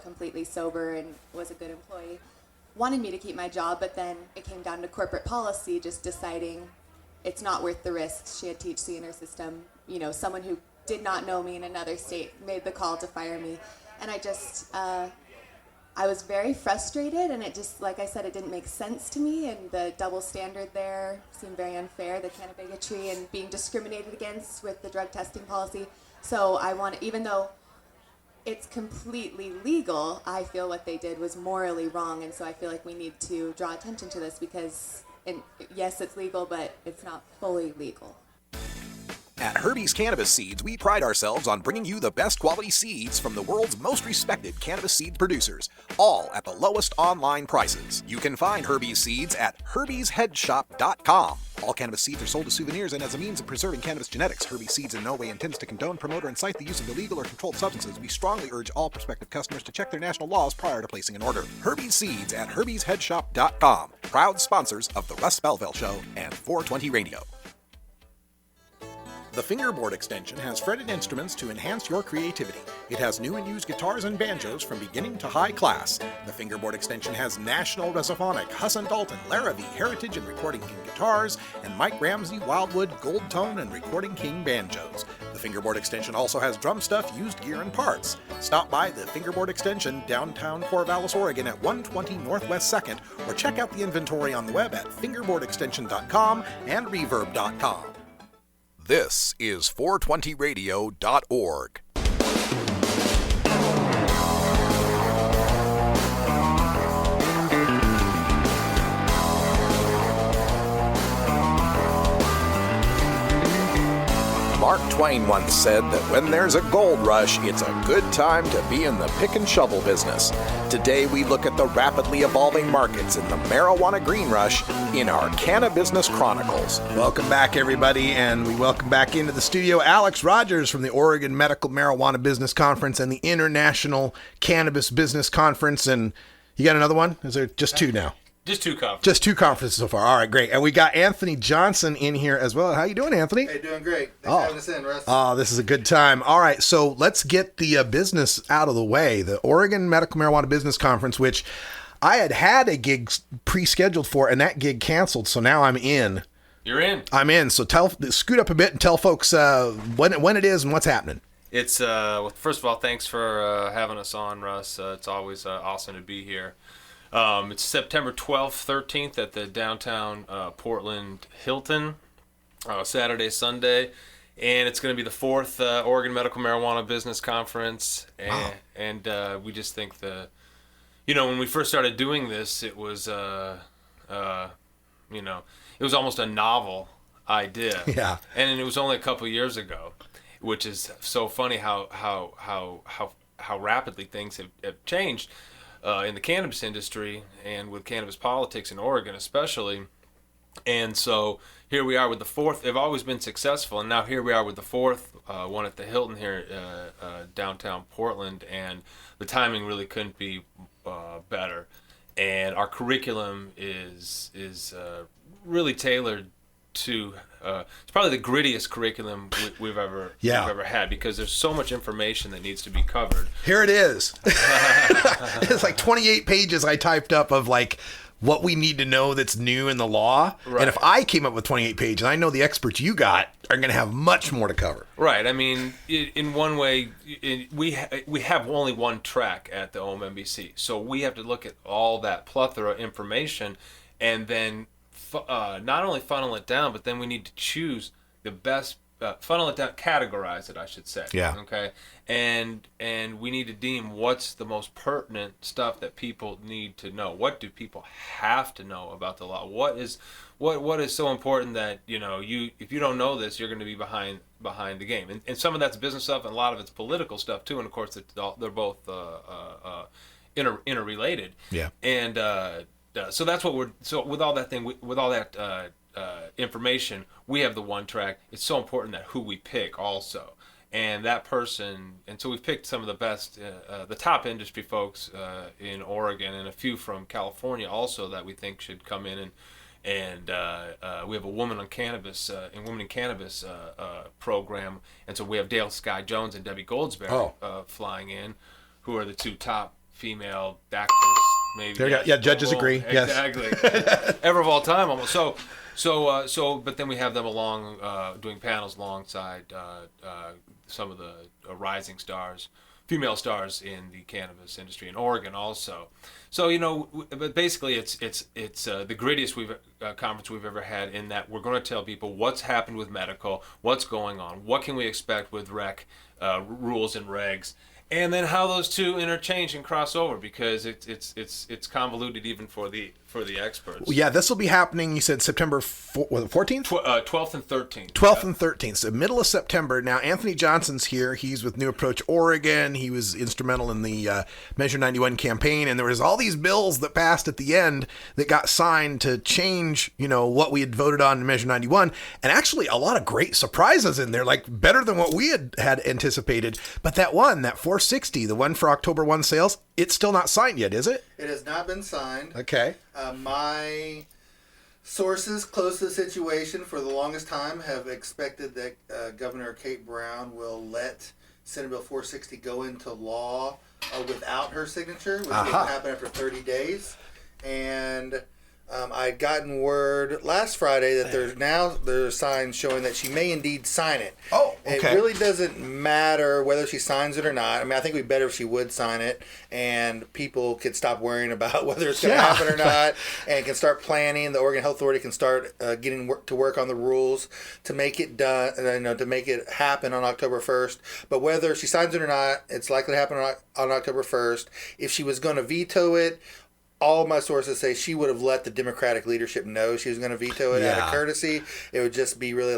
completely sober and was a good employee, wanted me to keep my job, but then it came down to corporate policy just deciding it's not worth the risk. She had THC in her system. Someone who did not know me in another state made the call to fire me. And I was very frustrated, and it just, like I said, it didn't make sense to me, and the double standard there seemed very unfair, the can of bigotry and being discriminated against with the drug testing policy. So even though it's completely legal, I feel what they did was morally wrong, and so I feel like we need to draw attention to this because, yes, it's legal, but it's not fully legal. At Herbie's Cannabis Seeds, we pride ourselves on bringing you the best quality seeds from the world's most respected cannabis seed producers, all at the lowest online prices. You can find Herbie's Seeds at herbiesheadshop.com. All cannabis seeds are sold as souvenirs and as a means of preserving cannabis genetics. Herbie's Seeds in no way intends to condone, promote, or incite the use of illegal or controlled substances. We strongly urge all prospective customers to check their national laws prior to placing an order. Herbie's Seeds at herbiesheadshop.com. Proud sponsors of the Russ Belville Show and 420 Radio. The Fingerboard Extension has fretted instruments to enhance your creativity. It has new and used guitars and banjos from beginning to high class. The Fingerboard Extension has National Resophonic, Husson Dalton, Larrabee, Heritage and Recording King guitars, and Mike Ramsey, Wildwood, Gold Tone, and Recording King banjos. The Fingerboard Extension also has drum stuff, used gear, and parts. Stop by the Fingerboard Extension, downtown Corvallis, Oregon at 120 Northwest 2nd, or check out the inventory on the web at fingerboardextension.com and reverb.com. This is 420radio.org. Mark Twain once said that when there's a gold rush, it's a good time to be in the pick and shovel business. Today we look at the rapidly evolving markets in the marijuana green rush in our Cannabusiness Chronicles. Welcome back, everybody, and we welcome back into the studio Alex Rogers from the Oregon Medical Marijuana Business Conference and the International Cannabis Business Conference. And you got another one? Is there just two now? Just two conferences. Just two conferences so far. All right, great. And we got Anthony Johnson in here as well. How you doing, Anthony? Hey, doing great. Thanks for having us in, Russ. Oh, this is a good time. All right, so let's get the business out of the way. The Oregon Medical Marijuana Business Conference, which I had a gig pre-scheduled for, and that gig canceled, so now I'm in. You're in. I'm in. So scoot up a bit and tell folks when it is and what's happening. It's well, first of all, thanks for having us on, Russ. It's always awesome to be here. It's September 12th, 13th at the downtown Portland Hilton, Saturday, Sunday, and it's going to be the fourth Oregon Medical Marijuana Business Conference. And we just think when we first started doing this, it was, it was almost a novel idea. Yeah. And it was only a couple of years ago, which is so funny how rapidly things have changed. In the cannabis industry and with cannabis politics in Oregon especially. And so here we are with the fourth. They've always been successful, and now here we are with the fourth one at the Hilton here downtown Portland, and the timing really couldn't be better. And our curriculum is really tailored to it's probably the grittiest curriculum we've ever had, because there's so much information that needs to be covered. Here it is. It's like 28 pages I typed up of like what we need to know that's new in the law. Right. And if I came up with 28 pages, I know the experts you got are going to have much more to cover. Right. I mean, in one way, we have only one track at the OMMBC, so we have to look at all that plethora of information and then not only funnel it down, but then we need to choose the best funnel it down, categorize it, I should say. Yeah. Okay. And we need to deem what's the most pertinent stuff that people need to know. What do people have to know about the law? What is so important that if you don't know this, you're going to be behind the game. And some of that's business stuff, and a lot of it's political stuff too. And of course, they're both interrelated. Yeah. And so that's what with all that information, we have the one track. It's so important that who we pick also. And that person, and so we've picked some of the best, the top industry folks in Oregon, and a few from California also that we think should come in, and we have a woman in cannabis program, and so we have Dale Sky Jones and Debbie Goldsberry flying in, who are the two top female actors, maybe. Judges agree. Exactly. Ever of all time, almost. So, but then we have them along doing panels alongside some of the rising stars, female stars in the cannabis industry in Oregon also. So but basically it's the grittiest conference we've ever had, in that we're going to tell people what's happened with medical, what's going on, what can we expect with rec rules and regs. And then how those two interchange and cross over, because it's convoluted even for the experts. Yeah, this will be happening, you said September 14th? 12th and 13th. 12th and 13th, so middle of September. Now, Anthony Johnson's here. He's with New Approach Oregon. He was instrumental in the Measure 91 campaign, and there was all these bills that passed at the end that got signed to change, what we had voted on in Measure 91, and actually a lot of great surprises in there, like better than what we had anticipated. But that 460, the one for October 1 sales, it's still not signed yet, is it? It has not been signed. Okay. My sources close to the situation for the longest time have expected that Governor Kate Brown will let Senate Bill 460 go into law without her signature, which will happen after 30 days. And I'd gotten word last Friday that there's signs showing that she may indeed sign it. Oh, okay. It really doesn't matter whether she signs it or not. I mean, I think it'd be better if she would sign it, and people could stop worrying about whether it's going to happen or not, and can start planning. The Oregon Health Authority can start getting to work on the rules to make it done, to make it happen on October 1st. But whether she signs it or not, it's likely to happen on October 1st. If she was going to veto it, all of my sources say she would have let the Democratic leadership know she was going to veto it out of courtessy. It would just be really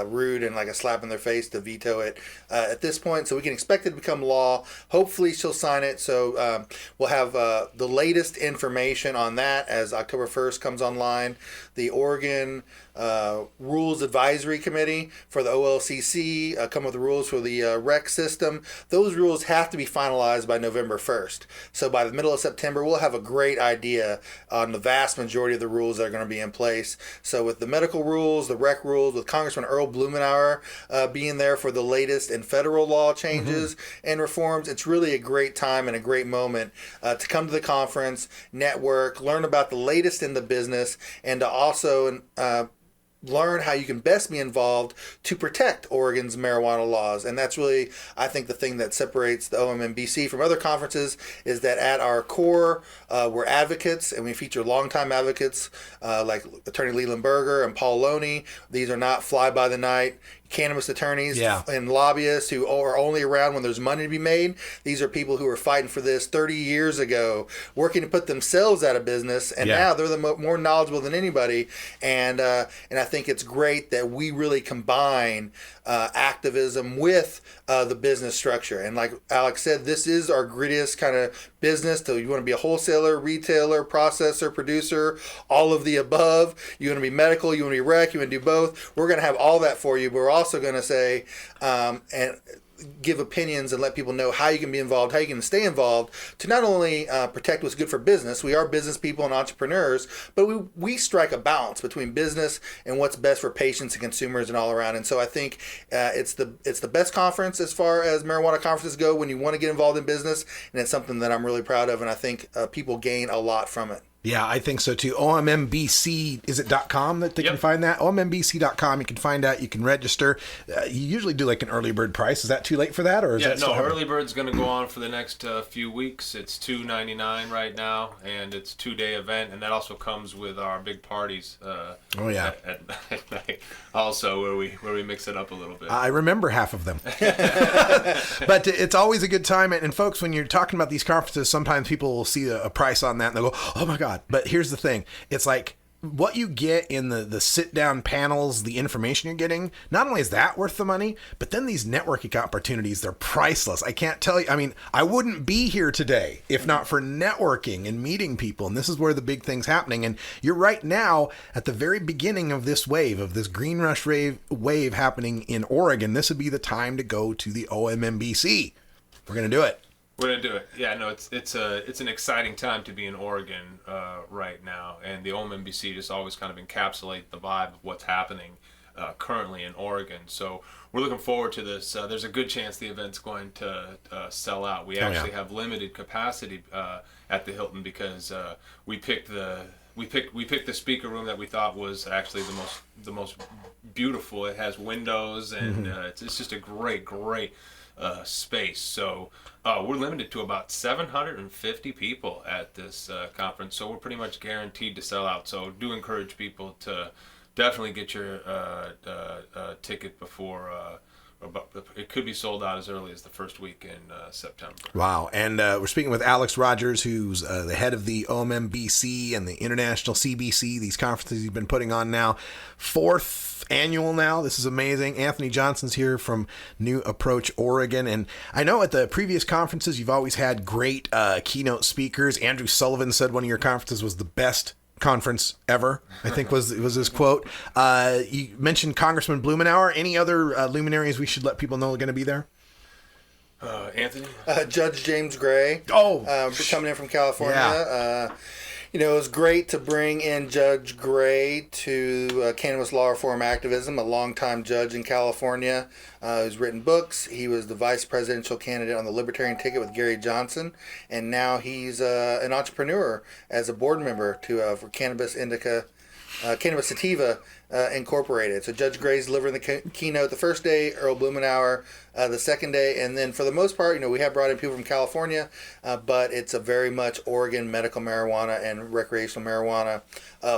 rude and like a slap in their face to veto it at this point. So we can expect it to become law. Hopefully she'll sign it. So we'll have the latest information on that as October 1st comes online. The Oregon Rules Advisory Committee for the OLCC come up with the rules for the rec system. Those rules have to be finalized by November 1st. So by the middle of September, we'll have a great idea on the vast majority of the rules that are going to be in place. So with the medical rules, the rec rules, with Congressman Earl Blumenauer being there for the latest in federal law changes and reforms, it's really a great time and a great moment to come to the conference, network, learn about the latest in the business, and to also learn how you can best be involved to protect Oregon's marijuana laws. And that's really, I think, the thing that separates the OMMBC from other conferences, is that at our core, we're advocates, and we feature longtime advocates like Attorney Leland Berger and Paul Loney. These are not fly-by-the-night cannabis attorneys and lobbyists who are only around when there's money to be made. These are people who were fighting for this 30 years ago, working to put themselves out of business, and now they're the more knowledgeable than anybody. And I think it's great that we really combine activism with the business structure. And like Alex said, this is our grittiest kind of business. So you want to be a wholesaler, retailer, processor, producer, all of the above. You want to be medical, you want to be rec, you want to do both. We're going to have all that for you, but we're also going to say and give opinions and let people know how you can be involved, how you can stay involved, to not only protect what's good for business. We are business people and entrepreneurs, but we strike a balance between business and what's best for patients and consumers and all around. And so I think it's the best conference as far as marijuana conferences go when you want to get involved in business, and it's something that I'm really proud of, and I think people gain a lot from it. Yeah, I think so too. OMMBC, is it .com that they can find that? OMMBC.com, you can find out, you can register. You usually do like an early bird price. Is that too late for that? Or is that still early bird's going to go on for the next few weeks. It's $2.99 right now, and it's a 2-day event, and that also comes with our big parties at night also, where we mix it up a little bit. I remember half of them. But it's always a good time. And folks, when you're talking about these conferences, sometimes people will see a price on that and they'll go, oh my God. But here's the thing. It's like what you get in the sit-down panels, the information you're getting, not only is that worth the money, but then these networking opportunities, they're priceless. I can't tell you. I mean, I wouldn't be here today if not for networking and meeting people. And this is where the big thing's happening. And you're right now at the very beginning of this wave, of this Green Rush wave happening in Oregon. This would be the time to go to the OMMBC. We're going to do it. We're gonna do it. Yeah, no, it's an exciting time to be in Oregon right now, and the OMMBC just always kind of encapsulate the vibe of what's happening currently in Oregon. So we're looking forward to this. There's a good chance the event's going to sell out. We actually have limited capacity at the Hilton because we picked the speaker room that we thought was actually the most beautiful. It has windows and it's just a great space. So we're limited to about 750 people at this conference, so we're pretty much guaranteed to sell out. So do encourage people to definitely get your ticket before it could be sold out as early as the first week in September. Wow. And we're speaking with Alex Rogers, who's the head of the OMMBC and the International CBC, these conferences he's been putting on now. 4th annual now. This is amazing. Anthony Johnson's here from New Approach Oregon. And I know at the previous conferences, you've always had great keynote speakers. Andrew Sullivan said one of your conferences was the best conference ever, I think was his quote. You mentioned Congressman Blumenauer. Any other luminaries we should let people know are going to be there? Anthony? Judge James Gray. Coming in from California. Yeah. It was great to bring in Judge Gray to cannabis law reform activism, a longtime judge in California who's written books. He was the vice presidential candidate on the Libertarian ticket with Gary Johnson, and now he's an entrepreneur as a board member for Cannabis Indica, Cannabis Sativa Incorporated. So Judge Gray's delivering the keynote the first day, Earl Blumenauer the second day, and then for the most part, we have brought in people from California, but it's a very much Oregon medical marijuana and recreational marijuana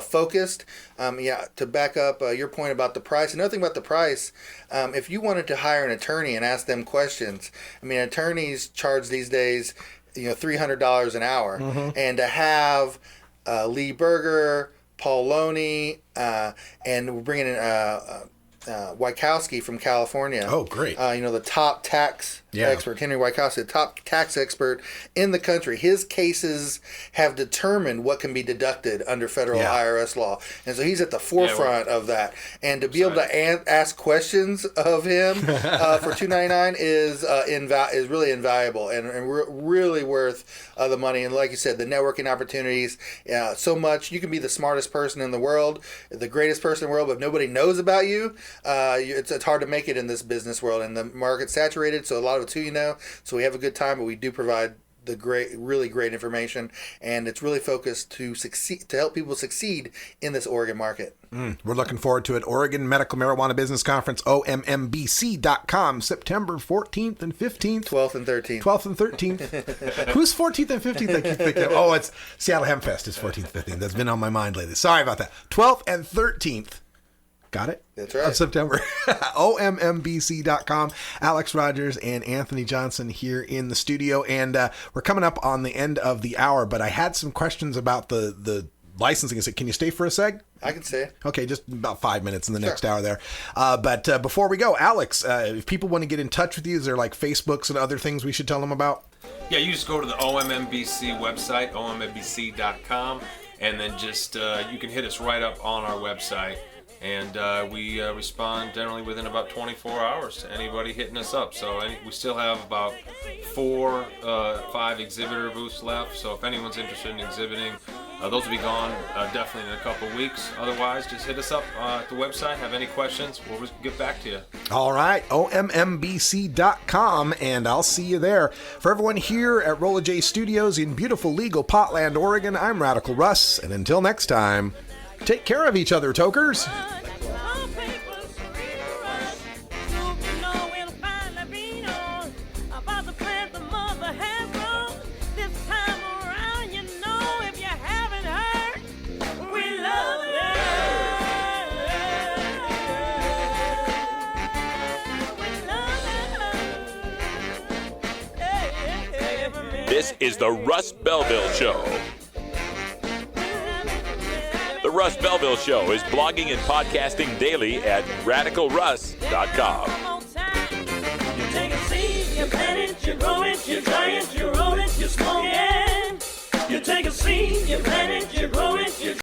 focused. To back up your point about the price, another thing about the price, if you wanted to hire an attorney and ask them questions, attorneys charge these days, $300 an hour, and to have Lee Berger, Paul Loney, and we're bringing in Wykowski from California. Oh, great. The top tax expert, Henry Wykowski, the top tax expert in the country. His cases have determined what can be deducted under federal IRS law. And so he's at the forefront of that. And to be able to ask questions of him for $299 is really invaluable and really worth the money. And like you said, the networking opportunities, so much. You can be the smartest person in the world, the greatest person in the world, but if nobody knows about you, it's hard to make it in this business world. And the market's saturated, so a lot of it's who you know. So we have a good time, but we do provide the really great information, and it's really focused to help people succeed in this Oregon market. We're looking forward to it. Oregon Medical Marijuana Business Conference, OMMBC.com, September 14th and 15th. 12th and 13th. 12th and 13th. Who's 14th and 15th? I keep thinking. Oh, it's Seattle Hemp Fest is 14th, 15th. That's been on my mind lately. Sorry about that. 12th and 13th. Got it? That's right. Of September. OMMBC.com. Alex Rogers and Anthony Johnson here in the studio. And we're coming up on the end of the hour, but I had some questions about the licensing. Can you stay for a sec? I can stay. Okay, just about 5 minutes in the next hour there. But before we go, Alex, if people want to get in touch with you, is there like Facebooks and other things we should tell them about? Yeah, you just go to the OMMBC website, OMMBC.com, and then just you can hit us right up on our website. And we respond generally within about 24 hours to anybody hitting us up. So we still have about 4-5 exhibitor booths left. So if anyone's interested in exhibiting, Those will be gone definitely in a couple of weeks. Otherwise, just hit us up at the website. Have any questions, we'll get back to you. All right, OMMBC.com, and I'll see you there. For everyone here at Rolla J Studios in beautiful legal Potland, Oregon, I'm Radical Russ, and until next time, take care of each other, tokers. This is the Russ Belville Show. The Russ Belville Show is blogging and podcasting daily at radicalruss.com. You take a seed, you plant it, you grow it, you dry it, you roll it, you smoke it. You take a seed, you plant it, you grow it, you